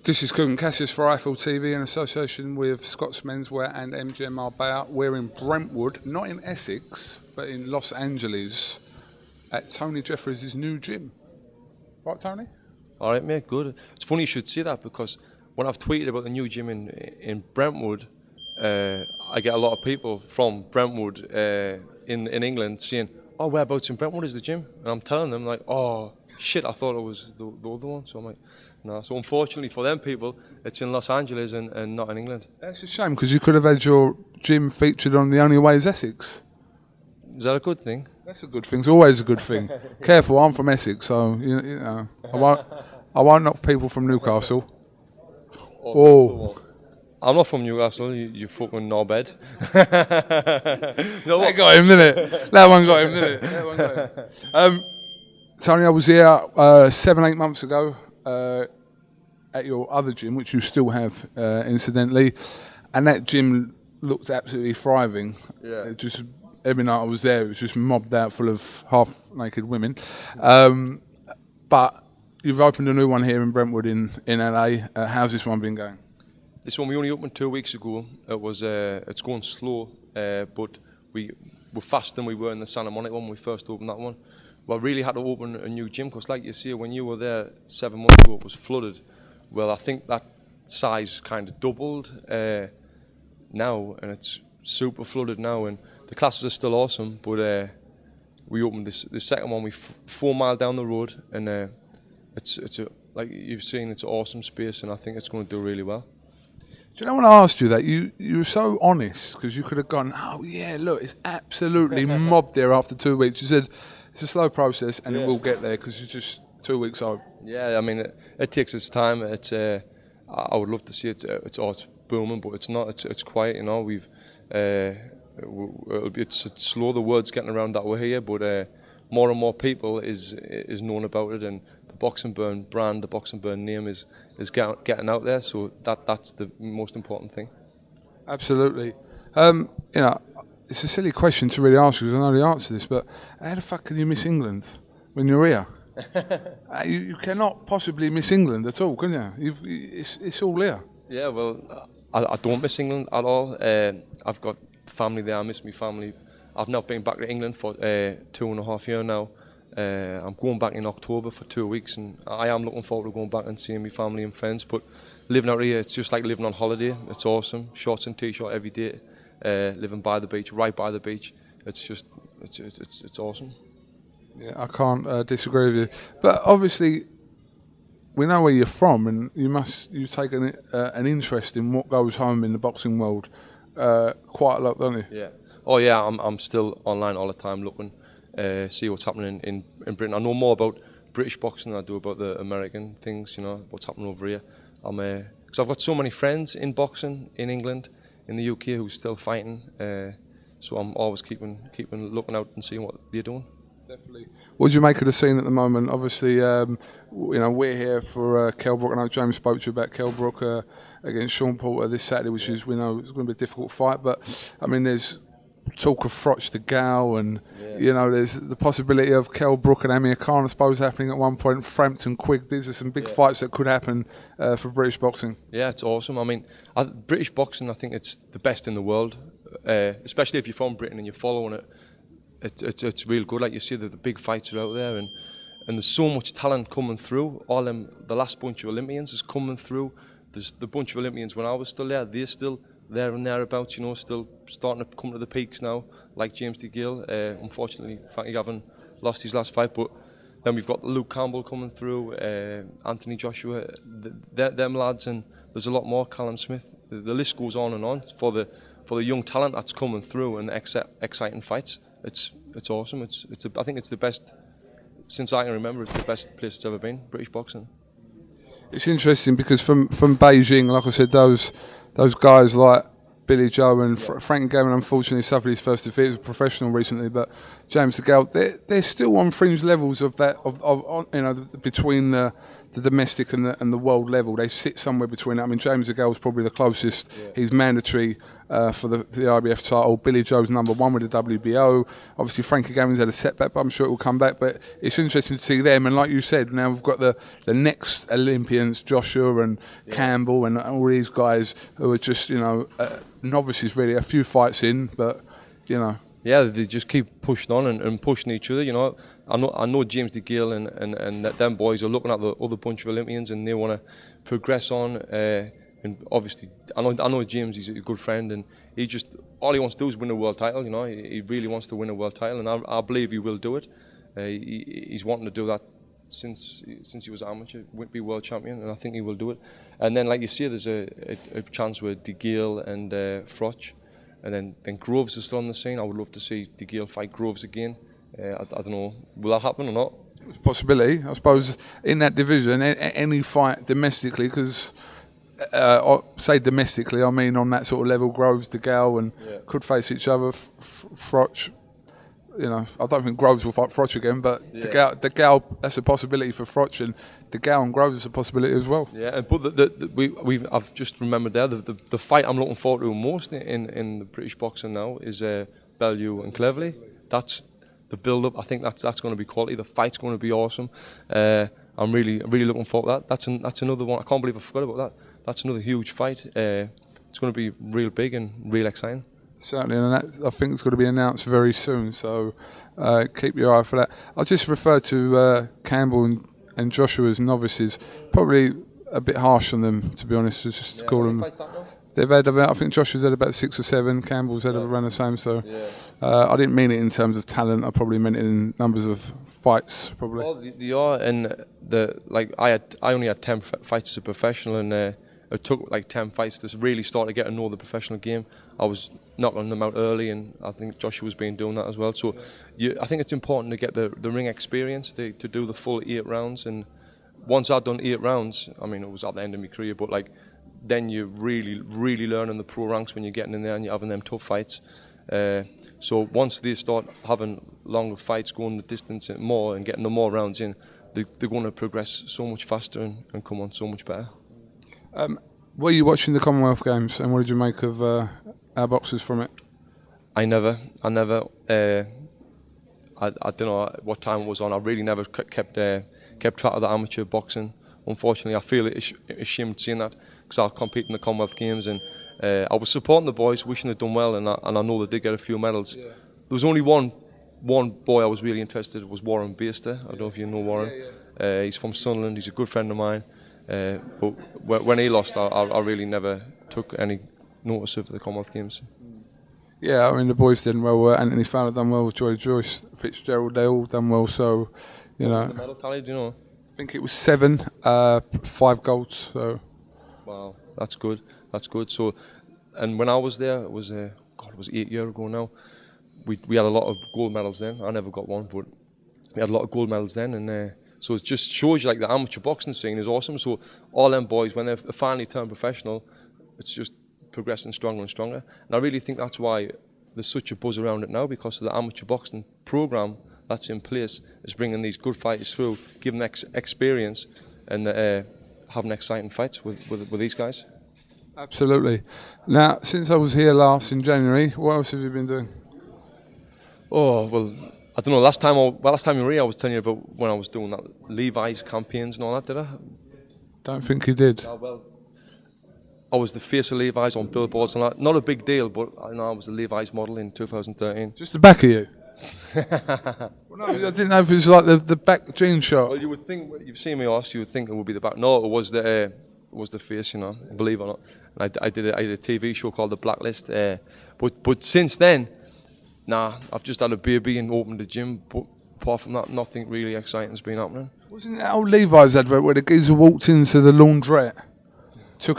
This is Kugan Cassius for Eiffel TV in association with Scott's Menswear and MGM Marbella. We're in Brentwood, not in Essex, but in Los Angeles at Tony Jeffries' new gym. Right, Tony? All right, mate, good. It's funny you should say that because when I've tweeted about the new gym in Brentwood, I get a lot of people from Brentwood in England saying, "Oh, whereabouts in Brentwood is the gym?" And I'm telling them, like, "Oh, shit, I thought it was the other one." So I'm like, no. So unfortunately for them people, it's in Los Angeles and not in England. That's a shame because you could have had your gym featured on The Only Way is Essex. Is that a good thing? That's a good thing. It's always a good thing. Careful, I'm from Essex, so you know I won't knock people from Newcastle. Oh. I'm not from Newcastle, you fucking knobhead. That got him, didn't it? That one got him, didn't it? That one got him. Tony, I was here 7-8 months ago at your other gym, which you still have, incidentally, and that gym looked absolutely thriving. Yeah. It just every night I was there, it was just mobbed out full of half-naked women. But you've opened a new one here in Brentwood in LA. How's this one been going? This one we only opened 2 weeks ago. It's going slow, but we're faster than we were in the Santa Monica one when we first opened that one. Well, I really had to open a new gym because, like you see, when you were there 7 months ago, it was flooded. Well, I think that size kind of doubled now, and it's super flooded now. And the classes are still awesome, but we opened this second one. We 4 miles down the road, and it's like you've seen, it's an awesome space, and I think it's going to do really well. Do you know when I asked you that, you were so honest because you could have gone, oh yeah, look, it's absolutely mobbed there after 2 weeks. You said it's a slow process and it will get there because it's just 2 weeks old. Yeah, I mean, it takes its time. It's I would love to see it. It's booming, but it's not. It's quiet. You know, it's slow. The word's getting around that we're here, but more and more people is known about it, and the Box and Burn brand, the Box and Burn name is getting out there. So that's the most important thing. Absolutely. You know, it's a silly question to really ask you because I know the answer to this, but how the fuck can you miss England when you're here? You cannot possibly miss England at all, can you? It's all here. Yeah, well, I don't miss England at all. I've got family there. I miss my family. I've not been back to England for 2.5 years now. I'm going back in October for 2 weeks, and I am looking forward to going back and seeing my family and friends. But living out here, it's just like living on holiday. It's awesome. Shorts and t-shirt every day. Living by the beach, right by the beach. It's just, it's awesome. Yeah, I can't disagree with you. But obviously, we know where you're from, and you've taken an interest in what goes home in the boxing world quite a lot, don't you? Yeah. Oh yeah, I'm still online all the time looking, see what's happening in Britain. I know more about British boxing than I do about the American things. You know what's happening over here. Because I've got so many friends in boxing in England, in the UK who's still fighting. So I'm always keeping looking out and seeing what they're doing. Definitely. What do you make of the scene at the moment? Obviously, you know, we're here for Kell Brook. I know James spoke to you about Kell Brook against Sean Porter this Saturday, which is, we know, it's going to be a difficult fight. But I mean, there's talk of Froch to Gal, and you know, there's the possibility of Kell Brook and Amir Khan, I suppose, happening at one point. Frampton, Quigg. These are some big fights that could happen for British boxing. Yeah, it's awesome. I mean, British boxing, I think it's the best in the world, especially if you're from Britain and you're following it. It's real good. Like you see, the big fights are out there, and there's so much talent coming through. The last bunch of Olympians is coming through. There's the bunch of Olympians when I was still there. They're still there and thereabouts, you know, still starting to come to the peaks now, like James de Gill. Unfortunately, Frankie Gavin lost his last fight, but then we've got Luke Campbell coming through, Anthony Joshua, them lads, and there's a lot more. Callum Smith. The list goes on and on for the young talent that's coming through and exciting fights. It's awesome. I think it's the best since I can remember. It's the best place it's ever been. British boxing. It's interesting because from Beijing, like I said, those guys like Billy Joe and Frank Gavin unfortunately suffered his first defeat as a professional recently, but James de Gale, they're still on fringe levels of that of you know, between the the domestic and the world level. They sit somewhere between it. I mean, James DeGale's probably the closest. Yeah. He's mandatory for the IBF title. Billy Joe's #1 with the WBO. Obviously, Frankie Gavin's had a setback, but I'm sure it will come back. But it's interesting to see them. And like you said, now we've got the next Olympians, Joshua and Campbell and all these guys who are just, novices really. A few fights in, but, Yeah, they just keep pushing on and pushing each other. I know James DeGale and them boys are looking at the other bunch of Olympians and they want to progress on. And obviously, I know James. He's a good friend, and all he wants to do is win a world title. He really wants to win a world title, and I believe he will do it. He's wanting to do that since he was an amateur, be world champion, and I think he will do it. And then, like you say, there's a chance with DeGale and Froch. And then Groves is still on the scene. I would love to see DeGale fight Groves again. I don't know, will that happen or not? It's a possibility, I suppose, in that division. Any fight domestically, because say domestically, I mean on that sort of level, Groves, DeGale, and could face each other. Froch, I don't think Groves will fight Froch again, but DeGale, that's a possibility for Froch, and DeGale and Groves is a possibility as well. Yeah, but I've just remembered there the fight I'm looking forward to most in the British boxing now is Bellew and Cleverly. That's the build-up. I think that's going to be quality. The fight's going to be awesome. I'm really looking forward to that. That's another one. I can't believe I forgot about that. That's another huge fight. It's going to be real big and real exciting. Certainly, and I think it's going to be announced very soon, so keep your eye for that. I'll just refer to Campbell and Joshua as novices. Probably a bit harsh on them, to be honest, just to call them. They've had about, I think Joshua's had about 6 or 7, Campbell's had around the same, so I didn't mean it in terms of talent, I probably meant it in numbers of fights, probably. Well, they are, and I only had 10 fights as a professional, and it took like 10 fights to really start to get to know the professional game. I was knocking them out early, and I think Joshua's been doing that as well. So I think it's important to get the ring experience to do the full 8 rounds. And once I'd done 8 rounds, I mean, it was at the end of my career, but then you really learn in the pro ranks when you're getting in there and you're having them tough fights. So once they start having longer fights, going the distance more and getting the more rounds in, they're going to progress so much faster and come on so much better. Were you watching the Commonwealth Games, and what did you make of our boxers from it? I never. I don't know what time it was on. I really never kept track of the amateur boxing. Unfortunately, I feel ashamed seeing that because I compete in the Commonwealth Games, and I was supporting the boys, wishing they'd done well, and I know they did get a few medals. Yeah. There was only one boy I was really interested in, was Warren Baster. I don't know if you know Warren. Yeah. He's from Sunderland. He's a good friend of mine. But when he lost, I really never took any notice of the Commonwealth Games. Yeah, I mean the boys did well. Anthony Fowler done well. Joy Joyce, Fitzgerald, they all done well. So, The medal tally, do you know? I think it was 7, 5 golds. So. Wow, that's good. That's good. So, and when I was there, it was 8 years ago now. We had a lot of gold medals then. I never got one, but we had a lot of gold medals then, and. So it just shows you the amateur boxing scene is awesome. So all them boys, when they finally turn professional, it's just progressing stronger and stronger. And I really think that's why there's such a buzz around it now, because of the amateur boxing program that's in place. Is bringing these good fighters through, giving them experience, and having exciting fights with these guys. Absolutely. Now, since I was here last in January, what else have you been doing? Oh, well, I don't know, last time you were here, I was telling you about when I was doing that Levi's campaigns and all that, did I? Don't think you did. Well, I was the face of Levi's on billboards and that. Not a big deal, but I was a Levi's model in 2013. Just the back of you? Well, no, I didn't know if it was like the back jean shot. Well, you would think, you've seen me ask, you would think it would be the back. No, it was the face, believe it or not. And I did a TV show called The Blacklist. But since then, I've just had a baby and opened the gym, but apart from that, nothing really exciting's been happening. Wasn't that old Levi's advert where the geezer walked into the laundrette, had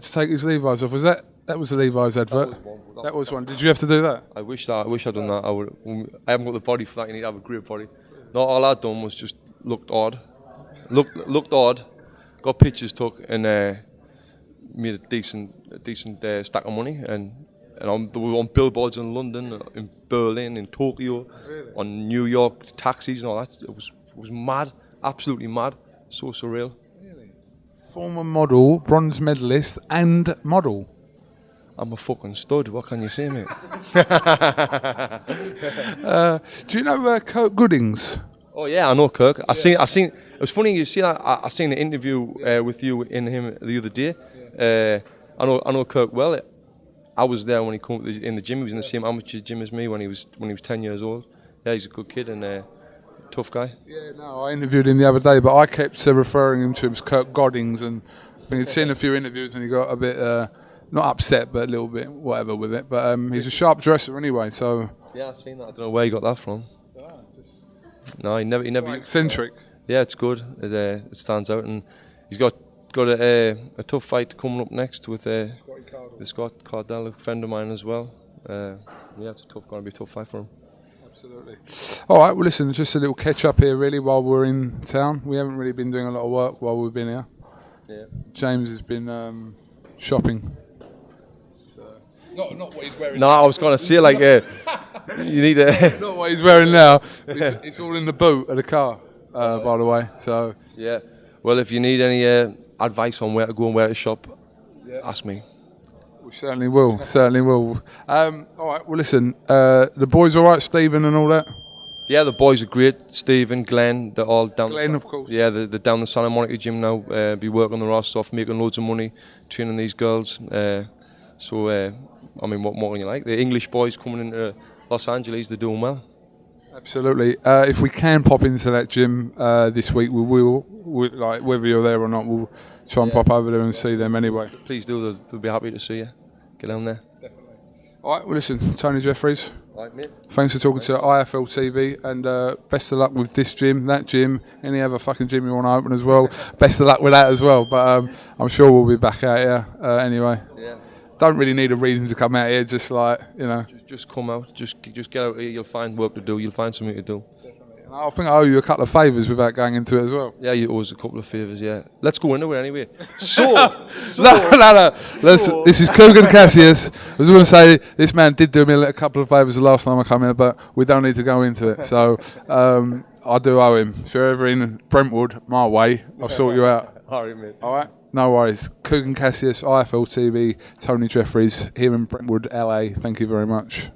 to take his Levi's off? Was that was the Levi's advert? That was one. Did you have to do that? I wish I'd done that. I haven't got the body for that. You need to have a great body. No, all I'd done was just looked odd, got pictures took, and made a decent stack of money, and we were on billboards in London, in Berlin, in Tokyo, on New York taxis and all that. It was mad, absolutely mad, so surreal. Former model, bronze medalist, and model. I'm a fucking stud. What can you say, mate? Do you know Kurt Goodings? Oh yeah, I know Kirk. I seen. It was funny. You see that? I seen an interview with you and him the other day. I know Kirk well. I was there when he came in the gym. He was in the same amateur gym as me when he was 10 years old. Yeah, he's a good kid and tough guy. Yeah, no, I interviewed him the other day, but I kept referring him to him as Kurt Goddings, and I think he'd seen a few interviews and he got a bit not upset, but a little bit whatever with it. But he's a sharp dresser anyway, so. Yeah, I've seen that. I don't know where he got that from. No, he never. Eccentric. Yeah, it's good. It stands out, and he's got a tough fight coming up next with the Scott Cardell, a friend of mine as well. Yeah, it's going to be a tough fight for him. Absolutely. All right, well, listen, just a little catch up here, really, while we're in town. We haven't really been doing a lot of work while we've been here. Yeah. James has been shopping. Not what he's wearing. No, I was going to say like you need a. Not what he's wearing now. It's all in the boot of the car, by the way. So. Yeah. Well, if you need any advice on where to go and where to shop, ask me. We certainly will. Certainly will. All right. Well, listen. The boys, all right, Stephen and all that. Yeah, the boys are great. Stephen, Glenn, they're all down. Glenn, of course. Yeah, they're down the Santa Monica gym now. Be working their arse off, making loads of money, training these girls. I mean, what more can you like? The English boys coming into Los Angeles, they're doing well. Absolutely. If we can pop into that gym this week, we will. Like whether you're there or not, we'll try and pop over there and see them anyway. Please do. They'll be happy to see you. Get down there. Definitely. All right. Well, listen, Tony Jeffries. All right, mate. Thanks for talking to IFL TV, and best of luck with this gym, that gym, any other fucking gym you want to open as well. Best of luck with that as well. But I'm sure we'll be back out here anyway. Yeah. Don't really need a reason to come out here, just like, you know. Just come out, just get out here, you'll find work to do, you'll find something to do. Definitely. And I think I owe you a couple of favours without going into it as well. Yeah, you owe us a couple of favours, yeah. Let's go into it anyway. So. No. This is Kugan Cassius. I was going to say, this man did do me a couple of favours the last time I come here, but we don't need to go into it. So, I do owe him. If you're ever in Brentwood, my way, I'll sort you out. All right, mate. All right? No worries. Kugan Cassius, IFL TV, Tony Jeffries, here in Brentwood, LA. Thank you very much.